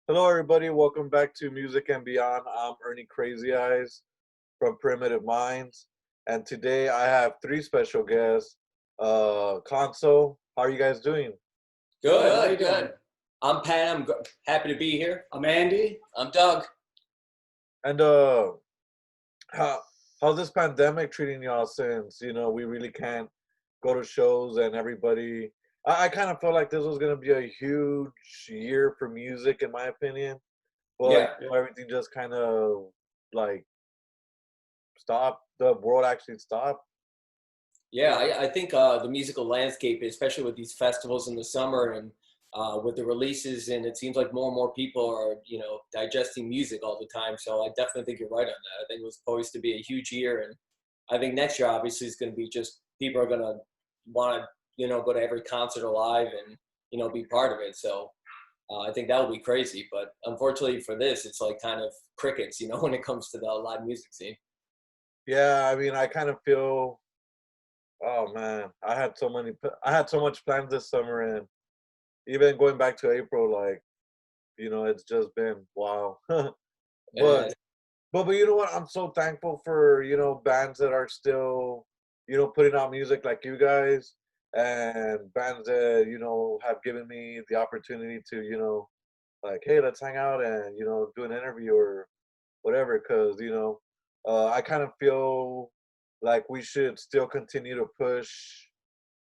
Hello, everybody. Welcome back to Music and Beyond. I'm Ernie Crazy Eyes from Primitive Minds, and today I have three special guests. Conso, how are you guys doing? Good. How you Good, doing? good. I'm Pat. Happy to be here. I'm Andy. I'm Doug. And how how's this pandemic treating y'all? Since we really can't go to shows, and everybody. I kind of felt like this was gonna be a huge year for music, in my opinion. But Yeah, everything just kind of like stopped. The world actually stopped. yeah. I think the musical landscape, especially with these festivals in the summer and with the releases, and it seems like more and more people are, digesting music all the time. So I definitely think you're right on that. I think it was poised to be a huge year, and I think next year obviously is going to be just people are going to want to, go to every concert alive and be part of it. So I think that would be crazy. But unfortunately for this, it's like kind of crickets, when it comes to the live music scene. Yeah, I mean, I kind of feel. Oh man, I had so much plans this summer, and even going back to April, like it's just been wow. but And but you know what? I'm so thankful for bands that are still putting out music like you guys, and bands that have given me the opportunity to like, hey, let's hang out and do an interview or whatever. Because I kind of feel like we should still continue to push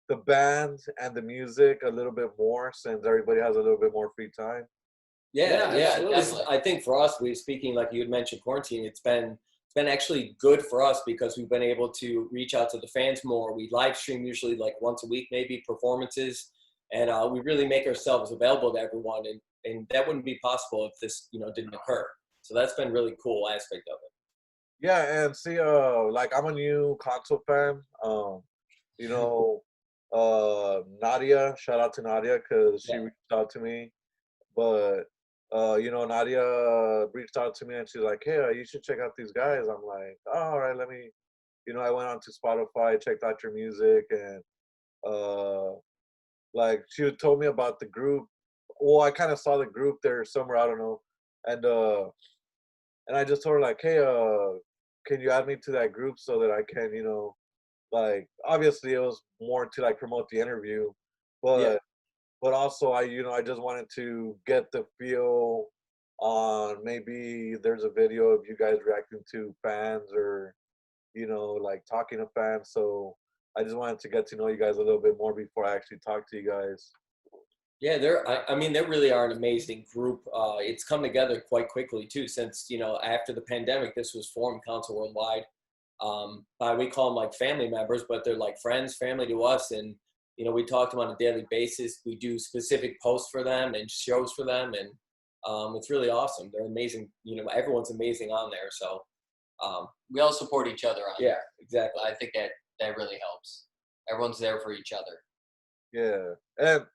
the band and the music a little bit more, since everybody has a little bit more free time. yeah, Yeah, yeah. absolutely. I think for us, we speaking like you had mentioned quarantine. It's been actually good for us because we've been able to reach out to the fans more. We live stream usually like once a week, maybe performances, and we really make ourselves available to everyone. And that wouldn't be possible if this didn't occur. So that's been really cool aspect of it. Yeah, and see, like I'm a new console fan. You know, Nadia, shout out to Nadia because she Yeah, reached out to me. But Nadia reached out to me and she's like, "Hey, you should check out these guys." I'm like, oh, "All right, let me." I went on to Spotify, checked out your music, and uh, like she had told me about the group. Well, I kind of saw the group there somewhere, I don't know, and I just told her like, "Hey, can you add me to that group so that I can, like obviously it was more to like promote the interview, yeah. but also I just wanted to get the feel on maybe there's a video of you guys reacting to fans or like talking to fans. So I just wanted to get to know you guys a little bit more before I actually talk to you guys. Yeah, I mean, they really are an amazing group. It's come together quite quickly too, since after the pandemic, this was formed Council Worldwide. By we call them like family members, but they're like friends, family to us, and we talk to them on a daily basis. We do specific posts for them and shows for them, and it's really awesome. They're amazing. Everyone's amazing on there. So um, We all support each other on yeah, there. exactly. I think that really helps. Everyone's there for each other. Yeah, and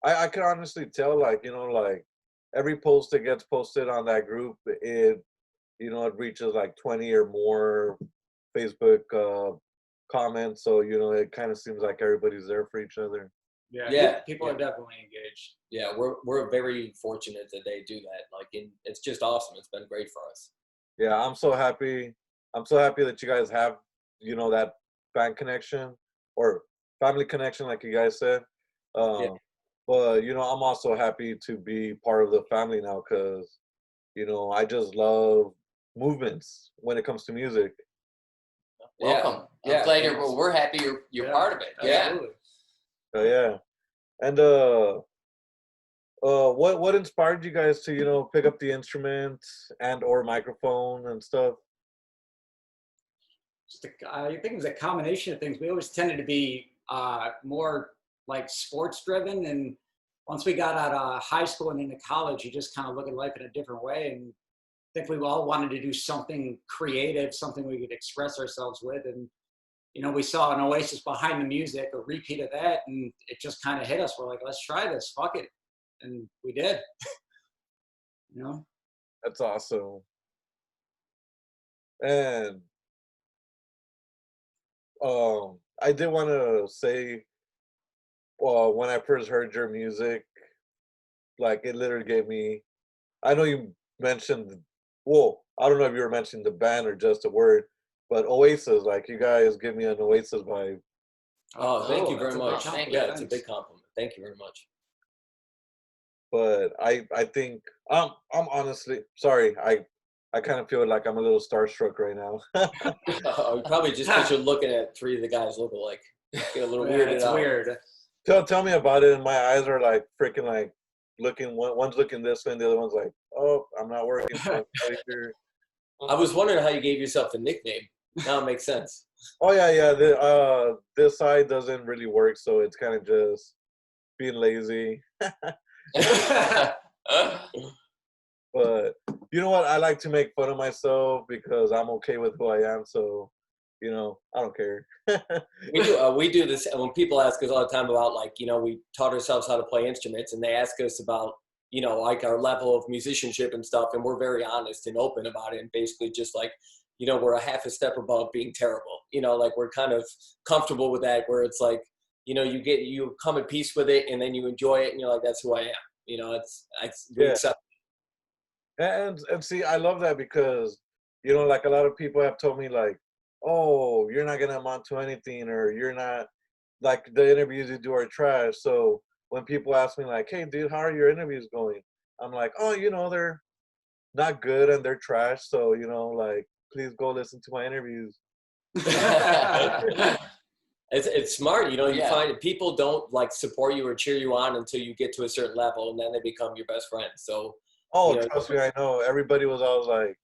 I can honestly tell, like like every post that gets posted on that group, it reaches like 20 or more Facebook comments. So it kind of seems like everybody's there for each other. Yeah, Yeah, people yeah. are definitely engaged. Yeah, we're very fortunate that they do that. Like, it's just awesome. It's been great for us. Yeah, I'm so happy. I'm so happy that you guys have that fan connection or family connection, like you guys said. Yeah, Um, but I'm also happy to be part of the family now because I just love movements when it comes to music. yeah, Welcome. I'm yeah. glad And you're. Well, we're happy you're Yeah, part of it. Yeah. absolutely. So yeah, and what inspired you guys to pick up the instrument and or microphone and stuff? I think it was a combination of things. We always tended to be more like sports driven, and once we got out of high school and into college, you just kind of look at life in a different way. And I think we all wanted to do something creative, something we could express ourselves with. And we saw an Oasis behind the music, a repeat of that, and it just kind of hit us. We're like, let's try this, fuck it, and we did. You know. That's awesome. And I did want to say, when I first heard your music, like it literally gave me I know you mentioned, well, I don't know if you were mentioning the band or just a word, but Oasis, like you guys give me an Oasis vibe. Oh, thank cool. you very That's a big much. compliment. Yeah, it's a Thanks. big compliment. Thank you very much. But I think I'm honestly sorry. I kind of feel like I'm a little starstruck right now. Probably just because you're looking at three of the guys look alike. Get a little Yeah, weirded it's out. weird. Tell me about it. And my eyes are like freaking like looking. One's looking this way, and the other one's like, oh, I'm not working. So I'm here. I was wondering how you gave yourself a nickname. Now it makes sense. Oh yeah, yeah. This side doesn't really work, so it's kind of just being lazy. But you know what? I like to make fun of myself because I'm okay with who I am. So, I don't care. We do this when people ask us all the time about like, we taught ourselves how to play instruments and they ask us about, like our level of musicianship and stuff. And we're very honest and open about it. And basically just like, we're a half a step above being terrible, like we're kind of comfortable with that where it's like, you come at peace with it and then you enjoy it and you're like, that's who I am. We Yeah. accept. And see, I love that because, like a lot of people have told me like, oh, you're not gonna amount to anything, or you're not like the interviews you do are trash. So when people ask me like, hey, dude, how are your interviews going? I'm like, oh, they're not good and they're trash. So like, please go listen to my interviews. It's smart, you Yeah. find people don't like support you or cheer you on until you get to a certain level and then they become your best friends. So, Oh, you know, trust me, I know. Everybody was always like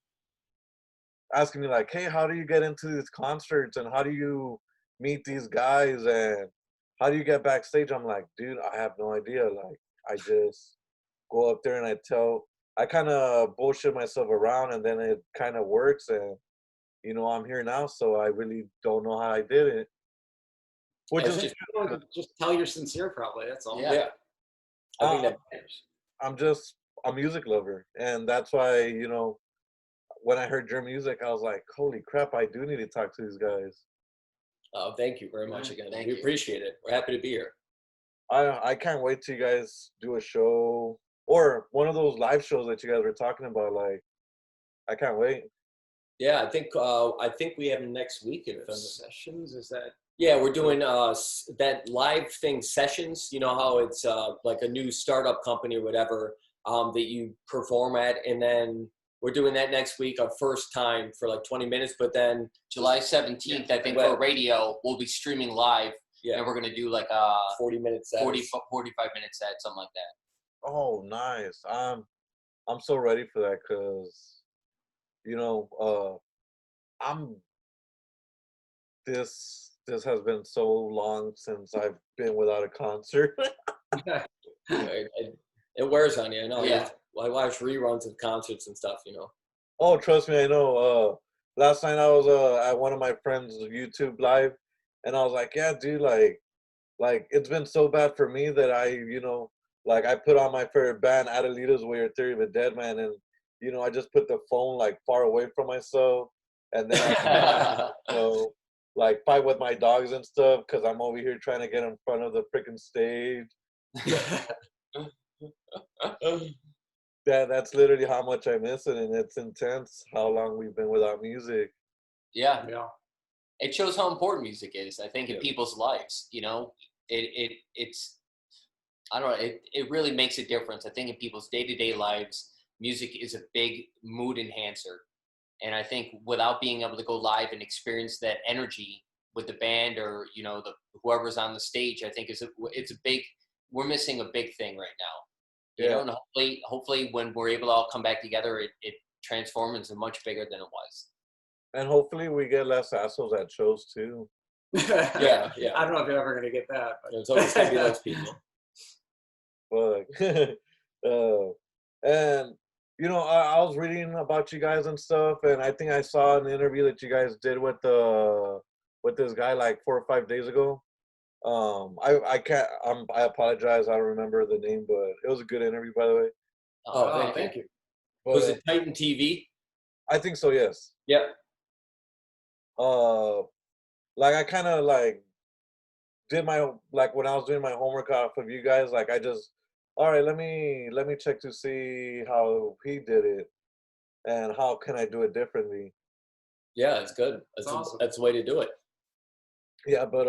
asking me like, hey, how do you get into these concerts and how do you meet these guys and how do you get backstage? I'm like, dude, I have no idea. Like, I just go up there and I kind of bullshit myself around and then it kind of works. And, I'm here now. So I really don't know how I did it. Which it's is, Just tell you're sincere, probably. That's all. Yeah. yeah. I think uh, that matters. I'm just a music lover. And that's why, when I heard your music, I was like, holy crap, I do need to talk to these guys. Oh, thank you very much again. Thank We you. appreciate it. We're happy to be here. I can't wait till you guys do a show or one of those live shows that you guys were talking about. Like, I can't wait. Yeah, I think we have next week. If Sessions, is that? yeah, we're doing that live thing sessions. You know how it's like a new startup company or whatever that you perform at, and then we're doing that next week, our first time for like 20 minutes. But then July 17th, I think, for radio, we'll be streaming live. Yeah. And we're going to do like a 40-minute set. 45-minute set, something like that. Oh, nice. I'm so ready for that because, I'm this has been so long since I've been without a concert. It wears on you. I know. Yeah. I watch reruns of concerts and stuff. Oh, trust me, I know. Last night I was at one of my friends' YouTube live, and I was like, yeah, dude, like it's been so bad for me that like I put on my favorite band, Adelita's Weird Theory of a Dead Man, and I just put the phone like far away from myself, and then I like fight with my dogs and stuff because I'm over here trying to get in front of the freaking stage. That's literally how much I miss it, and it's intense how long we've been without music. Yeah. Yeah. It shows how important music is, I think, in people's lives. It's I don't know, it really makes a difference. I think in people's day-to-day lives, music is a big mood enhancer. And I think without being able to go live and experience that energy with the band or, whoever's on the stage, I think we're missing a big thing right now. Yeah. And hopefully when we're able to all come back together, it transforms into much bigger than it was. And hopefully we get less assholes at shows too. Yeah. I don't know if you're ever going to get that. But. There's always going to be those people. But and I was reading about you guys and stuff, and I think I saw an interview that you guys did with this guy like 4 or 5 days ago. I can't. I apologize. I don't remember the name, but it was a good interview, by the way. Oh, thank you. But, Was it Titan TV? I think so. Yes. Yep. Like I kind of like did my like when I was doing my homework off of you guys. Like I just all right, let me check to see how he did it and how can I do it differently. Yeah, it's good. That's awesome. That's the way to do it. Yeah, but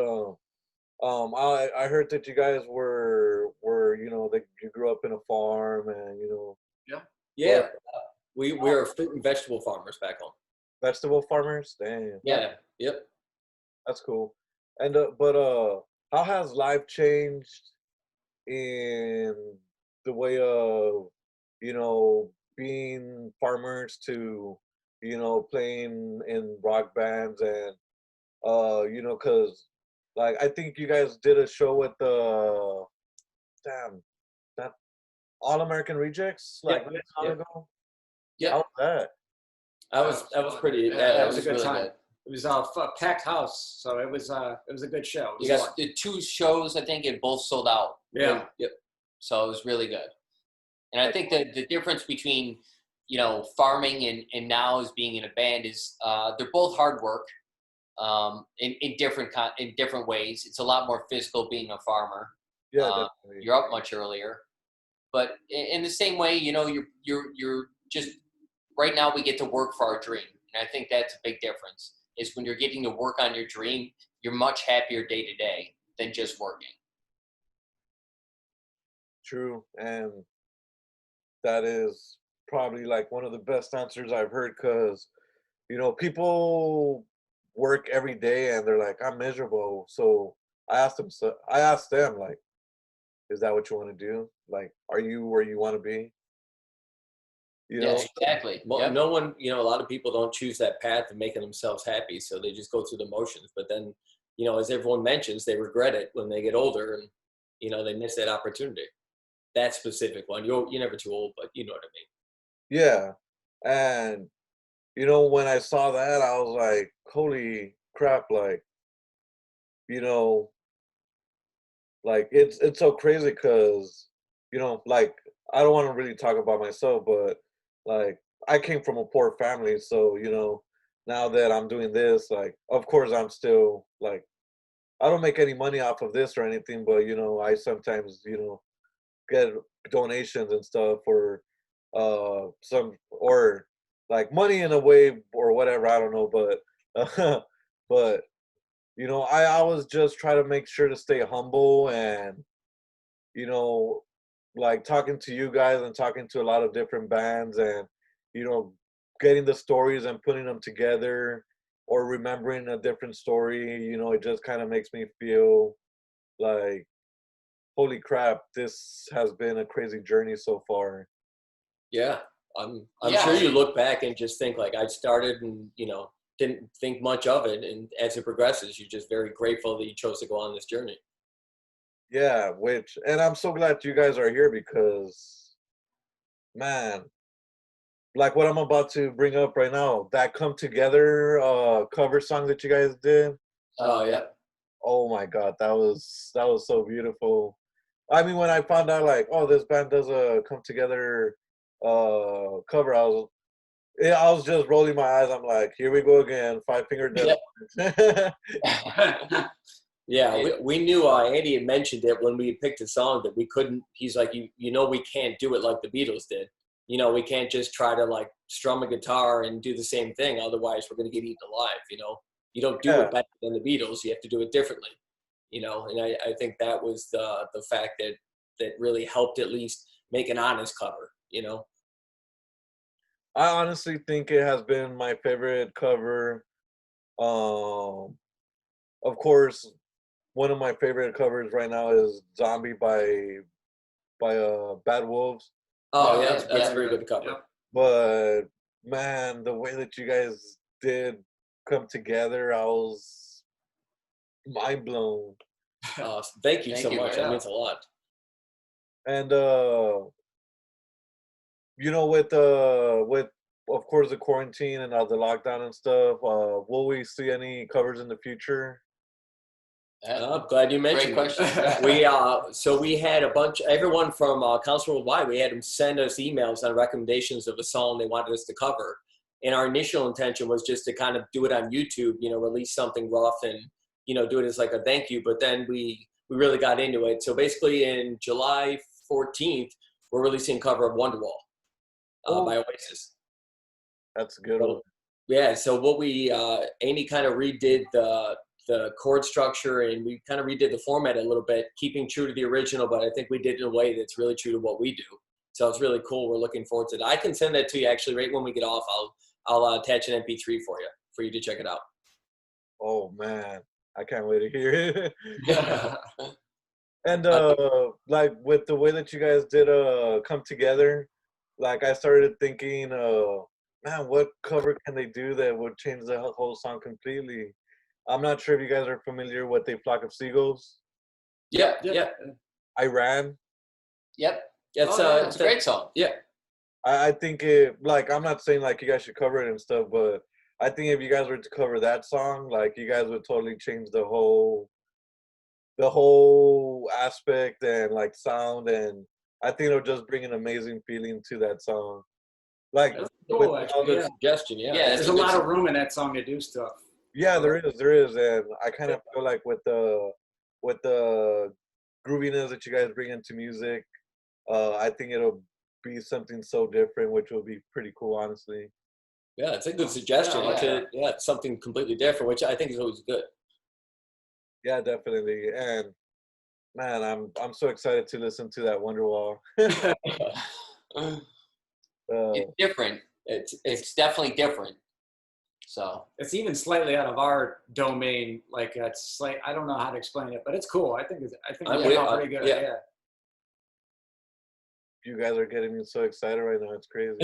I heard that you guys were that you grew up in a farm and Yeah, but we were fruit and vegetable farmers back home. vegetable farmers. Damn, Yeah. Yep. that's cool. And but how has life changed in the way of being farmers to playing in rock bands and because like I think you guys did a show with the damn that All American Rejects like Yep. not long Yep. ago. Yep. How was that? That was pretty. Yeah, that that was a was good really time. good. It was a packed house, so it was a good show. It was You fun. got the 2 shows, I think, and both sold out. Yeah. Yep. So it was really good. And I think that the difference between, farming and now as being in a band is they're both hard work in different ways. It's a lot more physical being a farmer. Yeah, Uh, definitely. You're up much earlier. But in the same way, you're just right now we get to work for our dream. And I think that's a big difference is when you're getting to work on your dream, you're much happier day to day than just working. True, and that is probably like one of the best answers I've heard because people work every day and they're like, I'm miserable. So I asked them like, is that what you want to do? Like, are you where you want to be? You know, Yes, exactly. Well, Yep. no one, a lot of people don't choose that path of making themselves happy, so they just go through the motions. But then, as everyone mentions, they regret it when they get older, and they miss that opportunity. That specific one. You're never too old, but you know what I mean. yeah. And when I saw that, I was like, holy crap! You know, like it's so crazy because like I don't want to really talk about myself, but like I came from a poor family, so now that I'm doing this, like of course I'm still like I don't make any money off of this or anything, but I sometimes get donations and stuff for some or like money in a way or whatever, I don't know, but but I always just try to make sure to stay humble and you know like talking to you guys and talking to a lot of different bands and you know getting the stories and putting them together or remembering a different story, it just kind of makes me feel like holy crap, this has been a crazy journey so far. Yeah, I'm Yeah. sure you look back and just think like I started and didn't think much of it, and as it progresses, you're just very grateful that you chose to go on this journey. Yeah, and I'm so glad you guys are here because man, like what I'm about to bring up right now, that Come Together cover song that you guys did. Oh yeah. Oh my god, that was so beautiful. I mean, when I found out like, oh, this band does a Come Together cover, I was just rolling my eyes. I'm like, here we go again, Five Finger Death Punch. Yeah, we knew Andy had mentioned it when we picked a song that we couldn't. He's like, we can't do it like the Beatles did. We can't just try to like strum a guitar and do the same thing. Otherwise, we're going to get eaten alive. You don't do Yeah. it better than the Beatles. You have to do it differently. And I think that was the fact that really helped at least make an honest cover. I honestly think it has been my favorite cover. Of course, one of my favorite covers right now is "Zombie" by Bad Wolves. Oh Yeah, yeah, it's that's a good. very good cover. Yep. But man, the way that you guys did come together, I was mind blown. Thank you Thank so you, much. man. That means a lot. And with of course the quarantine and the lockdown and stuff, will we see any covers in the future? I'm glad you mentioned Great it. question. We had a bunch, everyone from Council Worldwide, we had them send us emails on recommendations of a song they wanted us to cover. And our initial intention was just to kind of do it on YouTube, release something rough and, do it as like a thank you. But then we really got into it. So basically in July 14th, we're releasing a cover of Wonderwall by Oasis. That's a good one. Yeah, so what we Amy kind of redid the chord structure, and we kind of redid the format a little bit, keeping true to the original, but I think we did it in a way that's really true to what we do. So it's really cool. We're looking forward to it. I can send that to you actually right when we get off. I'll attach an MP3 for you to check it out. Oh man, I can't wait to hear it. And like with the way that you guys did come together, like I started thinking, man, what cover can they do that would change the whole song completely? I'm not sure if you guys are familiar with A Flock of Seagulls. Yeah. I Ran. Yep. It's it's a great song. Yeah. I think it, like, I'm not saying like you guys should cover it and stuff, but I think if you guys were to cover that song, like you guys would totally change the whole aspect and like sound, and I think it'll just bring an amazing feeling to that song. Like, That's with cool, all actually, this- yeah. Suggestion, yeah. Yeah, There's a lot of room in that song to do stuff. yeah, there is, and I kind of feel like with the grooviness that you guys bring into music, I think it'll be something so different, which will be pretty cool, honestly. Yeah, it's a good suggestion. Yeah. It's something completely different, which I think is always good. Yeah, definitely. And man, I'm so excited to listen to that Wonderwall. It's different. It's definitely different. So It's even slightly out of our domain. Like it's like I don't know how to explain it, but it's cool. I think I'm it's with- all pretty good. yeah. Yeah. You guys are getting me so excited right now. It's crazy.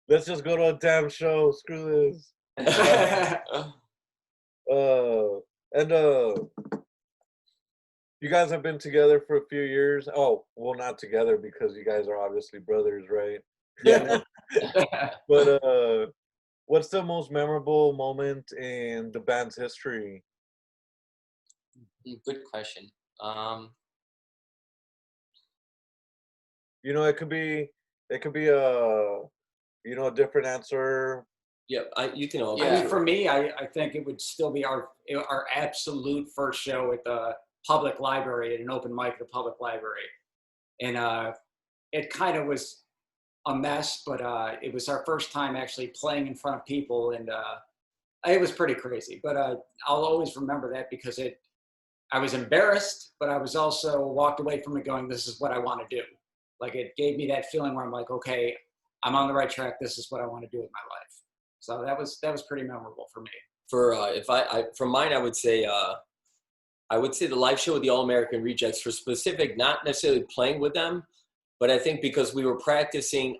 Let's just go to a damn show. Screw this. And you guys have been together for a few years. Oh, well, not together because you guys are obviously brothers, right? Yeah. But what's the most memorable moment in the band's history? good question. You know, it could be a a different answer. Yeah, you can all. Yeah. I mean, for me, I think it would still be our absolute first show at the public library, at an open mic at the public library. And it kind of was a mess, but it was our first time actually playing in front of people. And it was pretty crazy, but I'll always remember that because I was embarrassed, but I was also walked away from it going, this is what I want to do. Like it gave me that feeling where I'm like, okay, I'm on the right track. This is what I want to do with my life. So that was pretty memorable for me. For for mine, I would say the live show with the All American Rejects, for specific, not necessarily playing with them, but I think because we were practicing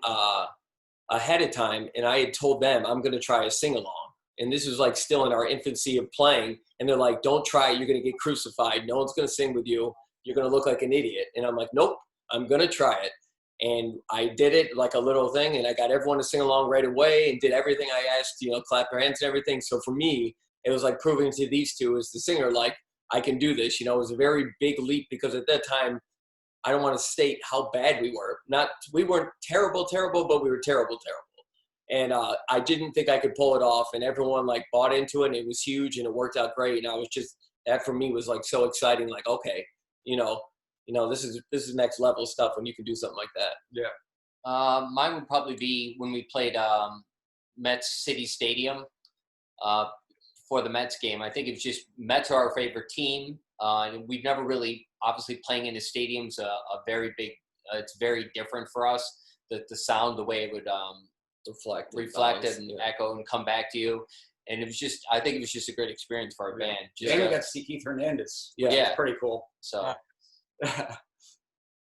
ahead of time, and I had told them I'm going to try a sing along, and this was like still in our infancy of playing, and they're like, "Don't try it, you're going to get crucified. No one's going to sing with you. You're going to look like an idiot." And I'm like, "Nope, I'm going to try it." And I did it like a little thing, and I got everyone to sing along right away and did everything I asked, clap their hands and everything. So for me, it was like proving to these two as the singer, like, I can do this. It was a very big leap because at that time, I don't want to state how bad we were. We weren't terrible, but we were terrible. And I didn't think I could pull it off, and everyone like bought into it, and it was huge, and it worked out great. And I was just, that for me was like so exciting, like, okay, this is next level stuff when you can do something like that. Yeah. Mine would probably be when we played Mets City Stadium for the Mets game. I think it's just Mets are our favorite team, and we've never really, obviously, playing in the stadium's a very big. It's very different for us. The sound, the way it would reflect it and echo and come back to you. And it was just, I think it was just a great experience for our band. Just, And we got to see Keith Hernandez. Yeah. It's pretty cool. So.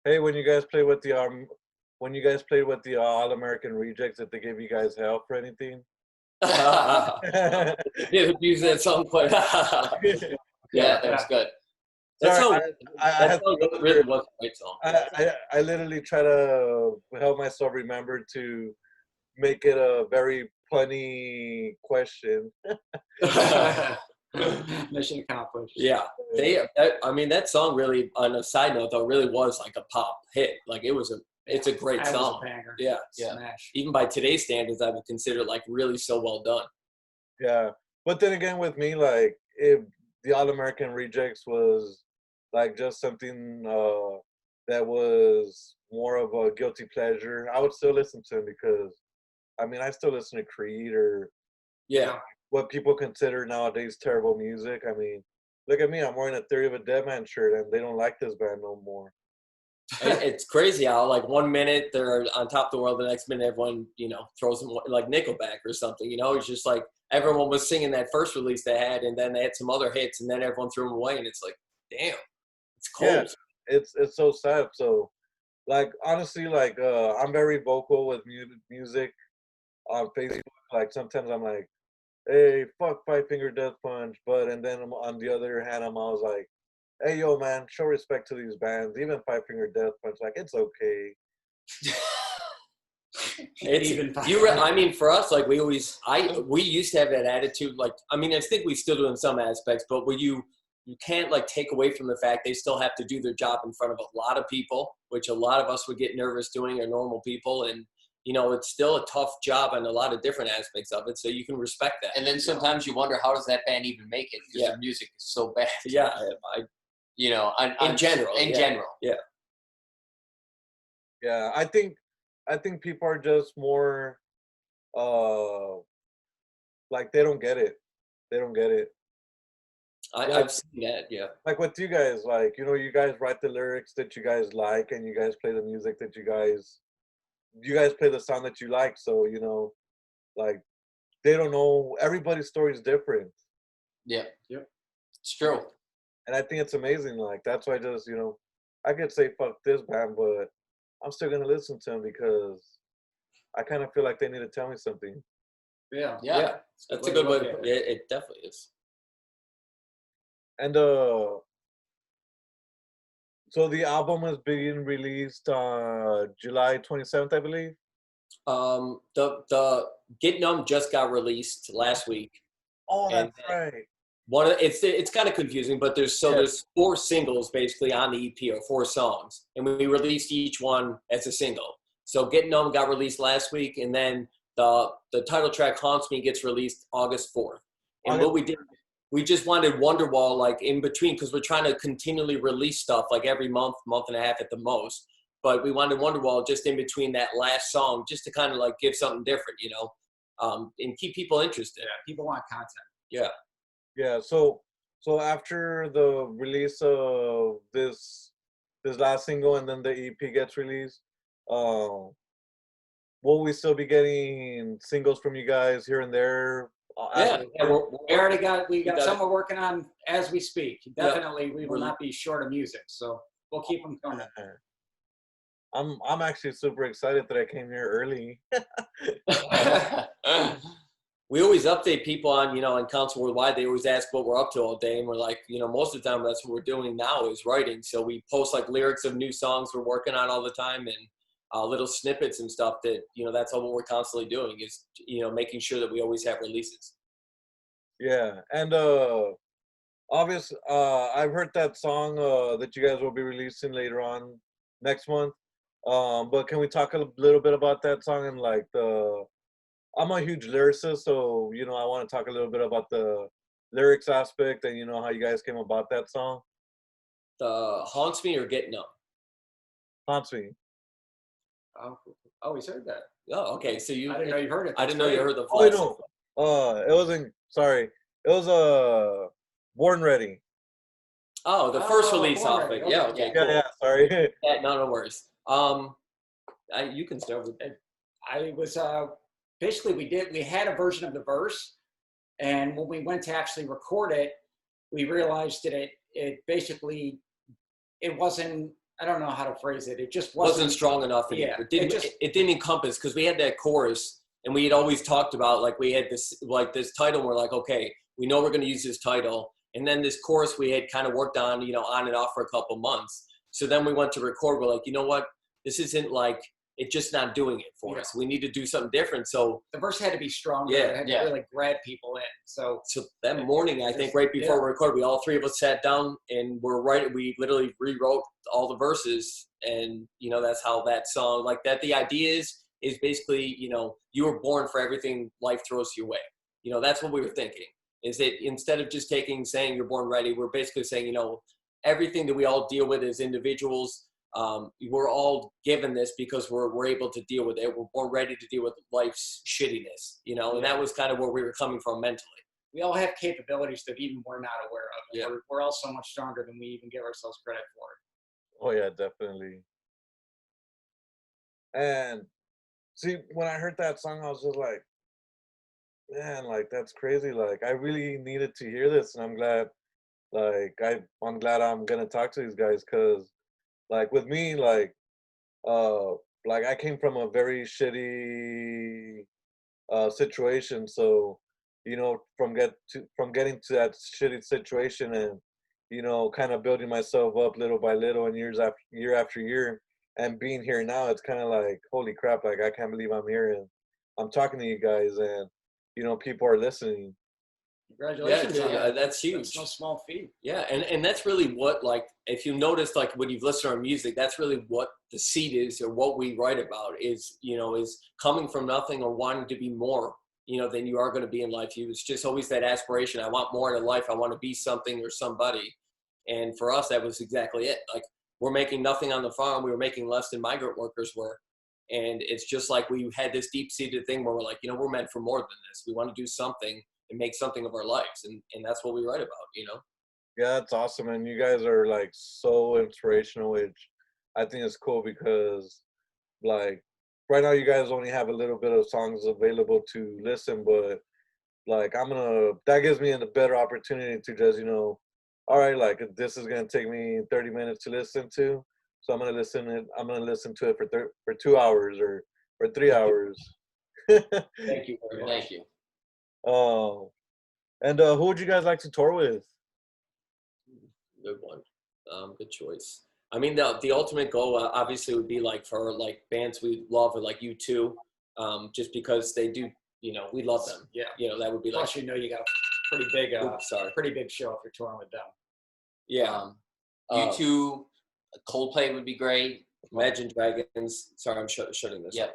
Hey, when you guys played with the All American Rejects, did they give you guys help for anything? Yeah, use that song quite. Yeah, that was good. That Sorry, song really was a great song. I literally try to help myself remember to make it a very punny question. Mission accomplished. Yeah, that song really, on a side note though, really was like a pop hit. Like it's a great That was song. a banger. Yeah. Smash. Even by today's standards, I would consider it like really so well done. Yeah, but then again, with me, like if the All American Rejects was like just something that was more of a guilty pleasure, I would still listen to him because, I mean, I still listen to Creed or Yeah. what people consider nowadays terrible music. I mean, look at me, I'm wearing a Theory of a Deadman shirt and they don't like this band no more. It's crazy how like 1 minute they're on top of the world, the next minute everyone, throws them like Nickelback or something. It's just like everyone was singing that first release they had, and then they had some other hits, and then everyone threw them away, and it's like, damn, it's cold. Yeah, it's so sad. So, like, honestly, like, I'm very vocal with music on Facebook. Like, sometimes I'm like, hey, fuck Five Finger Death Punch, but and then on the other hand, I'm always like, hey, yo, man, show respect to these bands, even Five Finger Death Punch. Like, it's okay. I mean, for us, like we used to have that attitude. Like, I mean, I think we still do in some aspects, but where you can't like take away from the fact they still have to do their job in front of a lot of people, which a lot of us would get nervous doing, are normal people, and it's still a tough job on a lot of different aspects of it. So you can respect that. And then sometimes you wonder, how does that band even make it? Because their music is so bad. Yeah, in general. Yeah. Yeah, I think people are just more like they don't get it. They don't get it. I've seen that, yeah. Like with you guys, like, you guys write the lyrics that you guys like and you guys play the music that you guys play the song that you like. So, like they don't know, everybody's story is different. Yeah. Yep. It's true. And I think it's amazing. Like, that's why I just, I could say fuck this band, but I'm still gonna listen to them because I kind of feel like they need to tell me something. Yeah. That's a good way to put it. It definitely is. And so the album is being released July 27th, I believe. The Get Numb just got released last week. Oh, that's right. It's kind of confusing, but there's 4 singles basically on the EP, or 4 songs, and we released each one as a single. So Get Numb got released last week, and then the title track Haunts Me gets released August 4th. And what we did, we just wanted Wonderwall like in between, because we're trying to continually release stuff like every month and a half at the most. But we wanted Wonderwall just in between that last song, just to kind of like give something different, and keep people interested. Yeah, people want content. Yeah. Yeah. So after the release of this last single and then the EP gets released, will we still be getting singles from you guys here and there? We got some we're working on as we speak. Definitely, we will not be short of music, so we'll keep them coming. I'm actually super excited that I came here early. We always update people on, on Council Worldwide. They always ask what we're up to all day, and we're like, most of the time that's what we're doing now is writing. So we post like lyrics of new songs we're working on all the time, and little snippets and stuff that, that's all what we're constantly doing is, making sure that we always have releases. Yeah. And obviously, I've heard that song that you guys will be releasing later on next month. But can we talk a little bit about that song and like I'm a huge lyricist, so I want to talk a little bit about the lyrics aspect and how you guys came about that song. The Haunts Me or Get Numb? Haunts Me. Oh, he's heard that. Oh, okay. So I didn't know you heard it. I didn't know you heard the full. It wasn't. Sorry, it was Born Ready. Oh, the first release off it. Yeah. Okay. Cool. Yeah. Sorry. Yeah. No worries. You can start with that. I was basically we had a version of the verse, and when we went to actually record it, we realized that it basically wasn't. I don't know how to phrase it. It just wasn't strong enough. It didn't encompass, because we had that chorus, and we had always talked about like we had this title. And we're like, okay, we know we're going to use this title, and then this chorus we had kind of worked on, on and off for a couple months. So then we went to record. We're like, you know what? This isn't like, it's just not doing it for us. We need to do something different. So the verse had to be stronger. It had to really grab people in. So that morning, I think right before we recorded, all 3 of us sat down and we literally rewrote all the verses. And, that's how that song, like that, the idea is basically, you were born for everything life throws your way. That's what we were thinking, is that instead of just saying you're born ready, we're basically saying, everything that we all deal with as individuals, we're all given this because we're able to deal with it. We're more ready to deal with life's shittiness, you know, and that was kind of where we were coming from mentally. We all have capabilities that even we're not aware of. Yeah. We're all so much stronger than we even give ourselves credit for. Oh yeah, definitely. And see, when I heard that song, I was just like, man, like that's crazy. Like I really needed to hear this, and I'm glad. I'm glad I'm gonna talk to these guys because, like, with me, uh, like I came from a very shitty situation. So, you know, from getting to that shitty situation and, you know, kind of building myself up little by little and year after year and being here now, it's kind of like, holy crap, like I can't believe I'm here and I'm talking to you guys and, you know, people are listening. Congratulations Yeah, on that. that's huge. That's no small feat. Yeah, and that's really what, like, if you notice, like, when you've listened to our music, that's really what the seed is, or what we write about is, you know, is coming from nothing or wanting to be more, you know, than you are going to be in life. It's just always that aspiration. I want more in life. I want to be something or somebody. And for us, that was exactly it. Like, we're making nothing on the farm. We were making less than migrant workers were. And it's just like we had this deep-seated thing where we're like, you know, we're meant for more than this. We want to do something and make something of our lives. And that's what we write about, you know? Yeah, that's awesome. And you guys are like so inspirational, which I think is cool because like right now you guys only have a little bit of songs available to listen, but like that gives me a better opportunity to just, you know, all right, like this is gonna take me 30 minutes to listen to. So I'm gonna listen to it for 2 hours or for 3 hours. Thank you very much. Thank you. Oh. And who would you guys like to tour with? Good one. Good choice. I mean, the ultimate goal obviously would be like for like bands we love, or like U2, just because they do, you know, we love them. Yeah. You know, that would be like. Plus, you know, you got a pretty big, Sorry. pretty big show if you're touring with them. Yeah. U2, Coldplay would be great. Imagine Dragons. Sorry, I'm shutting this. Yep.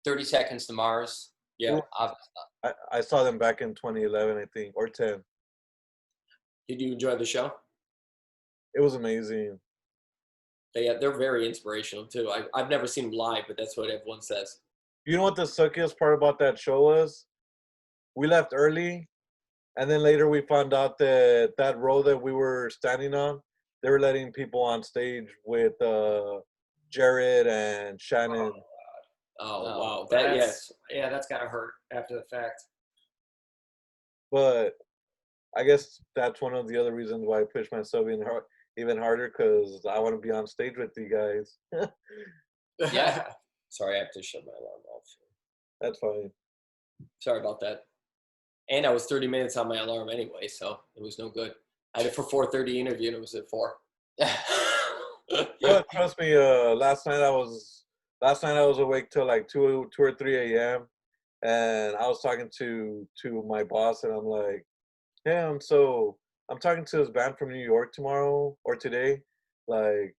30 Seconds to Mars. Yeah. I saw them back in 2011, I think, or 10. Did you enjoy the show? It was amazing. They're very inspirational too. I've never seen them live, but that's what everyone says. You know what the suckiest part about that show was? We left early, and then later we found out that that row that we were standing on, they were letting people on stage with Jared and Shannon. Oh, Oh, wow. Yeah, that's gotta hurt after the fact. But I guess that's one of the other reasons why I push myself even harder because I want to be on stage with you guys. Yeah. Sorry, I have to shut my alarm off. That's fine. Sorry about that. And I was 30 minutes on my alarm anyway, so it was no good. I had it for 4:30 interview, and it was at 4. But trust me, last night I was awake till like 2 or 3 a.m. and I was talking to my boss, and I'm like, "Damn, so I'm talking to this band from New York tomorrow or today. Like,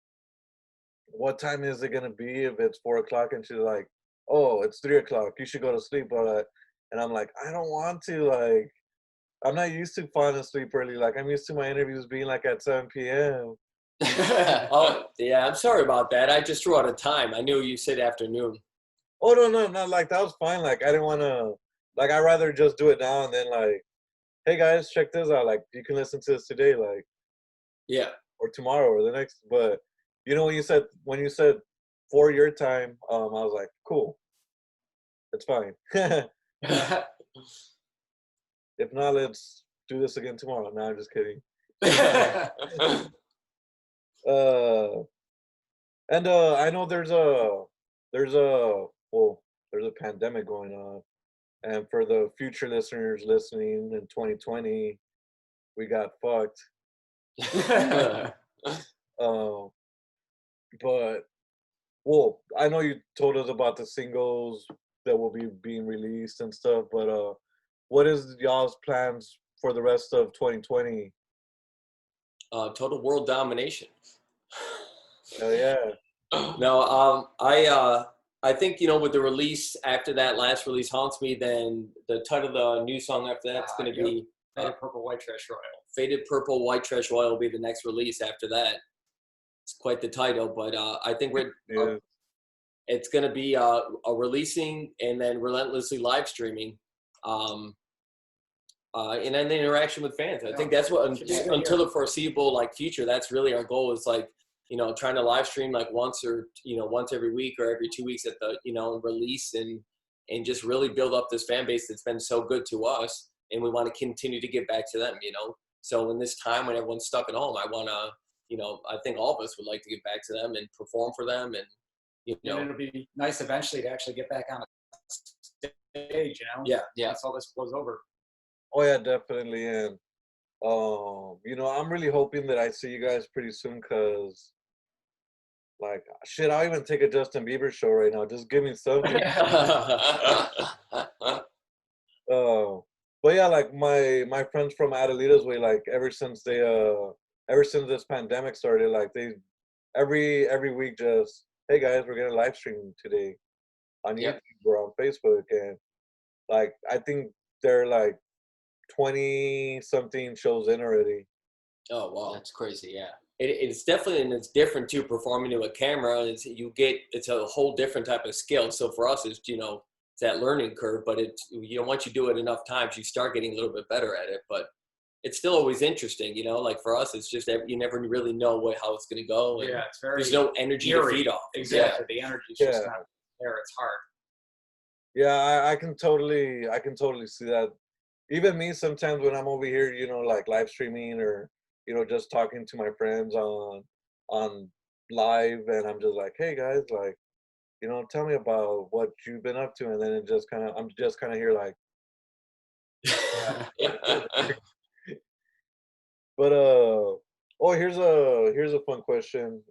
what time is it gonna be if it's 4 o'clock?" And she's like, "Oh, it's 3 o'clock. You should go to sleep." And I'm like, I don't want to. Like, I'm not used to falling asleep early. Like, I'm used to my interviews being like at 7 p.m. Oh, yeah, I'm sorry about that. I just threw out a time. I knew you said afternoon. Oh no, not like that was fine. Like, I didn't want to. Like, I'd rather just do it now and then like, hey guys, check this out. Like, you can listen to this today, like, Yeah. or tomorrow or the next. But you know, when you said for your time, I was like, cool, it's fine. If not, let's do this again tomorrow. No, I'm just kidding. I know there's a pandemic going on, and for the future listeners listening in 2020, we got fucked. But well, I know you told us about the singles that will be being released and stuff, but what is y'all's plans for the rest of 2020? Total world domination. Hell yeah. No, I think, you know, with the release after that last release, Haunts Me, then the title of the new song after that's going to be Faded Purple White Trash Royal. Faded Purple White Trash Royal will be the next release after that. It's quite the title, but I think Yeah. it's going to be a releasing and then relentlessly live streaming. And then the interaction with fans. I think that's what until the foreseeable like future, that's really our goal is like, trying to live stream like once every week or every 2 weeks at the, release and just really build up this fan base that's been so good to us. And we want to continue to give back to them, So in this time when everyone's stuck at home, I want to, I think all of us would like to give back to them and perform for them. And, And it'll be nice eventually to actually get back on a stage, Yeah. Once all this blows over. Oh yeah, definitely. And I'm really hoping that I see you guys pretty soon, cause like shit, I'll even take a Justin Bieber show right now. Just give me something. But yeah, like my friends from Adelita's Way, like ever since this pandemic started, like they every week just, hey guys, we're gonna live stream today on YouTube or on Facebook, and like I think they're like 20 something shows in already. Oh wow, that's crazy. Yeah, it's definitely, and it's different too. Performing to a camera is it's a whole different type of skill. So for us, it's it's that learning curve. But it's once you do it enough times, you start getting a little bit better at it. But it's still always interesting, like for us, it's just you never really know how it's going to go. And it's very. There's no energy to feed off. Exactly, the energy's just not there. It's hard. Yeah, I can totally see that. Even me, sometimes when I'm over here, like live streaming or just talking to my friends on live, and I'm just like, hey guys, like, tell me about what you've been up to, and then I'm just kind of here like. But here's a fun question,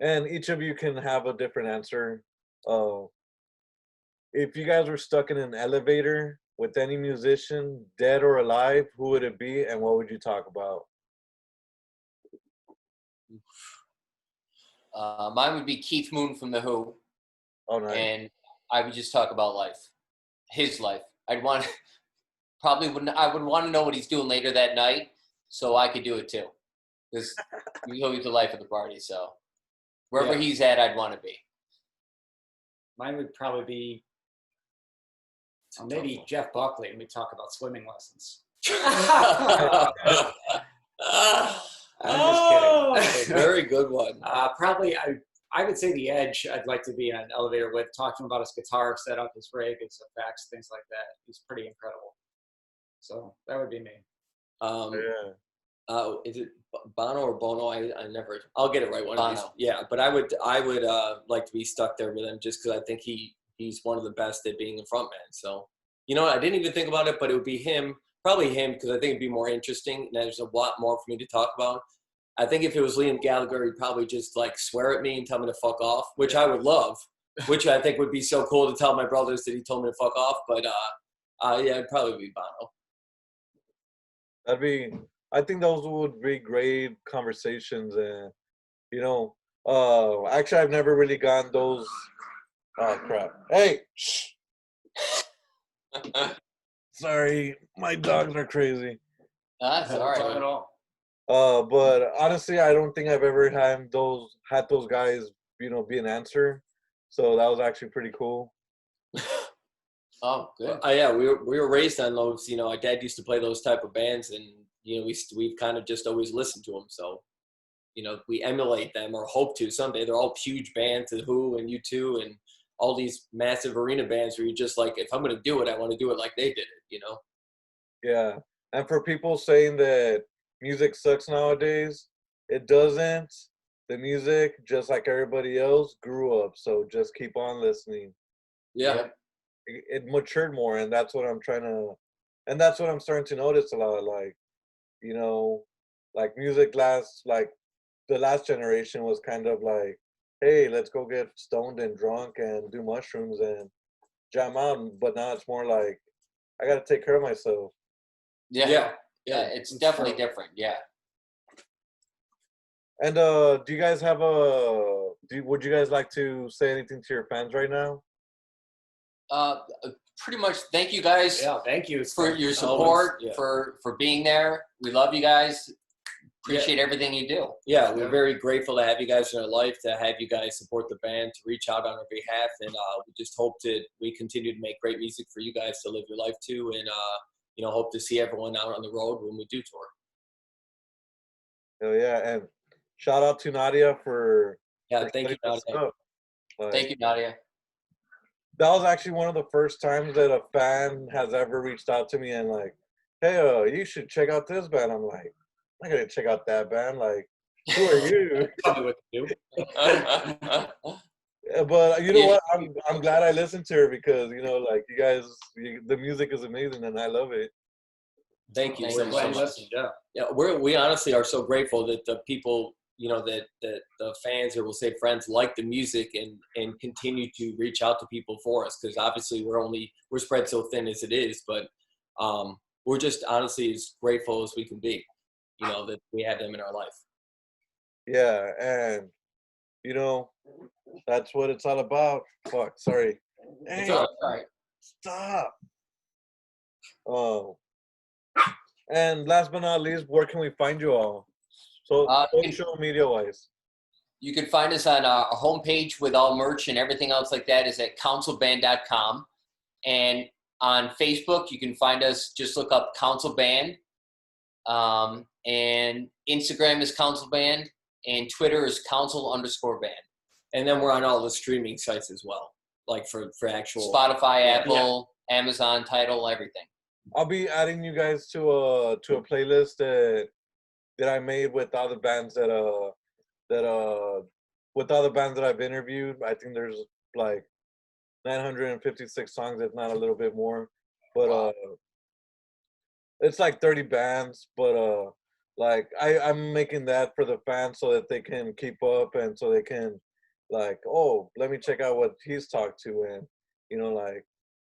and each of you can have a different answer. If you guys were stuck in an elevator with any musician, dead or alive, who would it be, and what would you talk about? Mine would be Keith Moon from The Who. Oh, nice. And I would just talk about life, his life. I would want to know what he's doing later that night, so I could do it too. Because he's the life of the party. So wherever he's at, I'd want to be. Mine would probably be maybe Jeff Buckley, and we talk about swimming lessons. I'm just kidding. Very good one. Probably, I would say The Edge. I'd like to be in an elevator with, talk to him about his guitar setup, his rig, his effects, things like that. He's pretty incredible. So that would be me. Is it Bono or Bono? I'll get it right one Bono. of these. Yeah, but I would like to be stuck there with him just because I think he's one of the best at being a frontman. So, I didn't even think about it, but it would be him, probably him, because I think it'd be more interesting. And there's a lot more for me to talk about. I think if it was Liam Gallagher, he'd probably just like swear at me and tell me to fuck off, which I would love, which I think would be so cool to tell my brothers that he told me to fuck off. But it'd probably be Bono. I think those would be great conversations, and actually I've never really gotten those. Oh crap! Hey, shh. Sorry, my dogs are crazy. That's all right. At all. But honestly, I don't think I've ever had those guys, be an answer. So that was actually pretty cool. Oh, good. Yeah, we were raised on those. Our dad used to play those type of bands, and we've kind of just always listened to them. So, we emulate them or hope to someday. They're all huge bands, The Who and U2 and all these massive arena bands where you're just like, if I'm going to do it, I want to do it like they did it. Yeah, and for people saying that music sucks nowadays, it doesn't. The music, just like everybody else, grew up. So just keep on listening. Yeah. It matured more, and that's what I'm starting to notice a lot. Like, like music the last generation was kind of like, hey, let's go get stoned and drunk and do mushrooms and jam out. But now it's more like, I got to take care of myself. Yeah. It's definitely different. Yeah. And do you guys have would you guys like to say anything to your fans right now? Pretty much. Thank you guys. Yeah, thank you for your support, for being there. We love you guys. appreciate everything you do. Yeah, we're very grateful to have you guys in our life, to have you guys support the band, to reach out on our behalf, and we just hope we continue to make great music for you guys to live your life to, and hope to see everyone out on the road when we do tour. Hell yeah, and shout out to Nadia for Thank you, Nadia. Thank you, Nadia. That was actually one of the first times that a fan has ever reached out to me and like, hey, you should check out this band. I'm like, I'm not gonna check out that band. Like, who are you? Tell me what to do. But you know what? I'm glad I listened to her because like you guys, the music is amazing and I love it. Thank you so much. Yeah, we honestly are so grateful that the people, that the fans, or we'll say friends, like the music and continue to reach out to people for us, because obviously we're spread so thin as it is, but we're just honestly as grateful as we can be, that we have them in our life. Yeah, and that's what it's all about. Fuck, sorry. Hey, It's all right. Stop. Oh. And last but not least, where can we find you all? So social media wise. You can find us on our homepage with all merch and everything else like that is at councilband.com. And on Facebook, you can find us, just look up Council Band. And Instagram is Council Band, and Twitter is Council_band. And then we're on all the streaming sites as well, like for actual Spotify, Apple, Amazon, Tidal, everything. I'll be adding you guys to a playlist that I made with all the bands with all the bands that I've interviewed. I think there's like 956 songs, if not a little bit more. But it's like 30 bands. But like I'm making that for the fans so that they can keep up and so they can like, oh, let me check out what he's talked to, and like,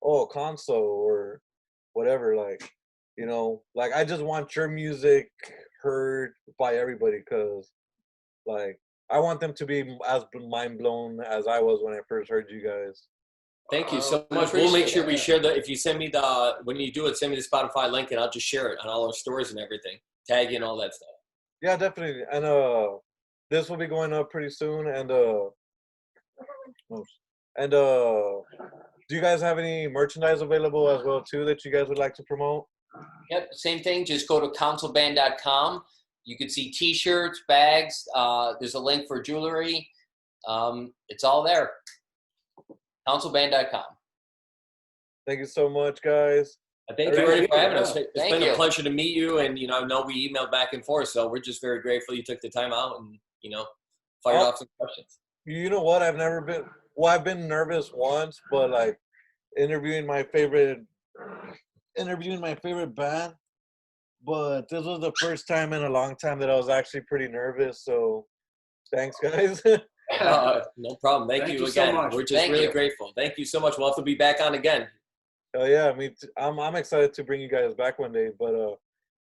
oh, Console or whatever, like, like I just want your music heard by everybody, because like I want them to be as mind blown as I was when I first heard you guys. Thank you so much. We'll make sure we share if you send me when you do it, send me the Spotify link and I'll just share it on all our stories and everything, tag you and all that stuff. Yeah, definitely. And this will be going up pretty soon, and do you guys have any merchandise available as well too that you guys would like to promote? Yep, same thing. Just go to councilband.com. You can see T-shirts, bags. There's a link for jewelry. It's all there. Councilband.com. Thank you so much, guys. Thank you already for having us. It's been a pleasure to meet you, and I know we emailed back and forth, so we're just very grateful you took the time out and fired off some questions. You know what? I've been nervous once, but like interviewing my favorite band, but this was the first time in a long time that I was actually pretty nervous. So thanks, guys. No problem. Thank you again. So we're just really grateful. Thank you so much. We'll have to be back on again. Oh yeah, me too. I'm excited to bring you guys back one day. But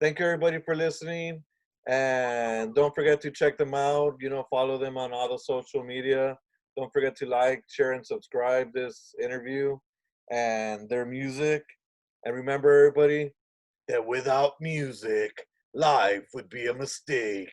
thank you everybody for listening, and don't forget to check them out. Follow them on all the social media. Don't forget to like, share, and subscribe this interview and their music. And remember, everybody, that without music, life would be a mistake.